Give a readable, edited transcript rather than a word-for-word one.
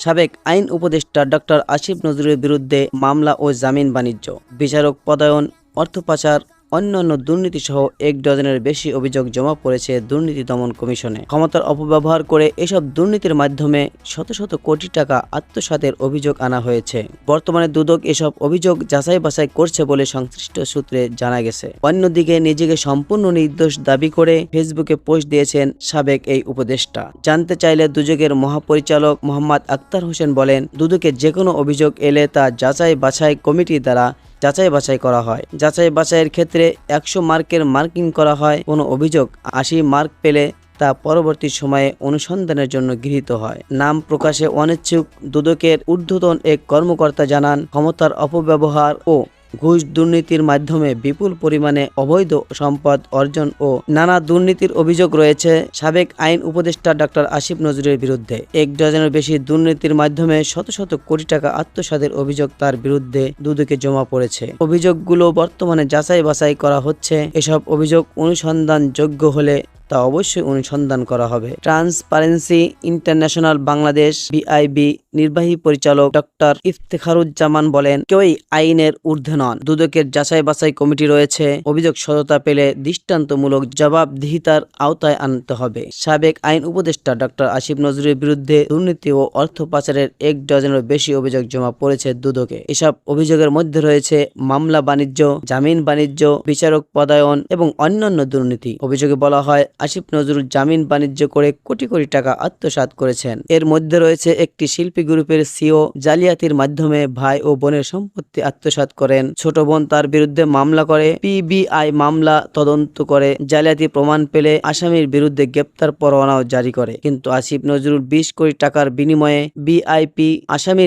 সাবেক আইন উপদেষ্টা ডক্টর আসিফ নজরুলের বিরুদ্ধে মামলা ও জামিন বাণিজ্য, বিচারক পদায়ন, অর্থ পাচার, অন্যান্য দুর্নীতিসহ ১ ডজনের বেশি অভিযোগ জমা পড়েছে দুর্নীতি দমন কমিশনে। ক্ষমতার অপব্যবহার করে এসব দুর্নীতির মাধ্যমে শত শত কোটি টাকা আত্মসাতের অভিযোগ আনা হয়েছে। বর্তমানে দুদক এসব অভিযোগ যাচাই বাছাই করছে বলে সংশ্লিষ্ট সূত্রে জানা গেছে। অন্যদিকে নিজেকে সম্পূর্ণ নির্দোষ দাবি করে ফেসবুকে পোস্ট দিয়েছেন সাবেক এই উপদেষ্টা। জানতে চাইলে দুদকের মহাপরিচালক মোহাম্মদ আক্তার হোসেন বলেন, দুদকে যে কোনো অভিযোগ এলে তা যাচাই বাছাই কমিটি দ্বারা যাচাই বাছাই করা হয়। যাচাই বাছাইয়ের ক্ষেত্রে ১০০ মার্কের মার্কিং করা হয়। কোনো অভিযোগ ৮০ মার্ক পেলে তা পরবর্তী সময়ে অনুসন্ধানের জন্য গৃহীত হয়। নাম প্রকাশে অনিচ্ছুক দুদকের ঊর্ধ্বতন এক কর্মকর্তা জানান, ক্ষমতার অপব্যবহার ও ঘুষ দুর্নীতির মাধ্যমে বিপুল পরিমাণে অবৈধ সম্পদ অর্জন ও নানা দুর্নীতির অভিযোগ রয়েছে সাবেক আইন উপদেষ্টা ডক্টর আসিফ নজরুলের বিরুদ্ধে। ১ ডজনের বেশি দুর্নীতির মাধ্যমে শত শত কোটি টাকা আত্মসাতের অভিযোগ তার বিরুদ্ধে দুদকে জমা পড়েছে। অভিযোগগুলো বর্তমানে যাচাই বাছাই করা হচ্ছে। এসব অভিযোগ অনুসন্ধানযোগ্য হলে তা অবশ্যই অনুসন্ধান করা হবে। ট্রান্সপারেন্সি ইন্টারন্যাশনাল বাংলাদেশ বিআইবি নির্বাহী পরিচালক ডক্টর ইফতেখারুজ্জামান বলেন, কেউই আইনের ঊর্ধ্বে নন। দুদকের যাচাই বাছাই কমিটি রয়েছে। অভিযোগ সততা পেলে দৃষ্টান্তমূলক জবাবদিহিতার আওতায় আনতে হবে। সাবেক আইন উপদেষ্টা ডক্টর আসিফ নজরুলের বিরুদ্ধে দুর্নীতি ও অর্থ পাচারের ১ ডজনেরও বেশি অভিযোগ জমা পড়েছে দুদকে। এসব অভিযোগের মধ্যে রয়েছে মামলা বাণিজ্য, জামিন বাণিজ্য, বিচারক পদায়ন এবং অন্যান্য দুর্নীতি। অভিযোগে বলা হয়, আসিফ নজরুল জামিন বাণিজ্য করে কোটি কোটি টাকা আত্মসাৎ করেছেন। এর মধ্যে রয়েছে একটি শিল্পী গ্রুপের সিও জালিয়াতির মাধ্যমে ভাই ও বোনের সম্পত্তি আত্মসাৎ করেন। ছোট বোন তার বিরুদ্ধে মামলা করে পিবিআই মামলা তদন্ত করে জালিয়াতি প্রমাণ পেলে আসামির বিরুদ্ধে গ্রেপ্তার পরোয়ানাও জারি করে। কিন্তু আসিফ নজরুল ২০ কোটি টাকার বিনিময়ে বিআইপি আসামির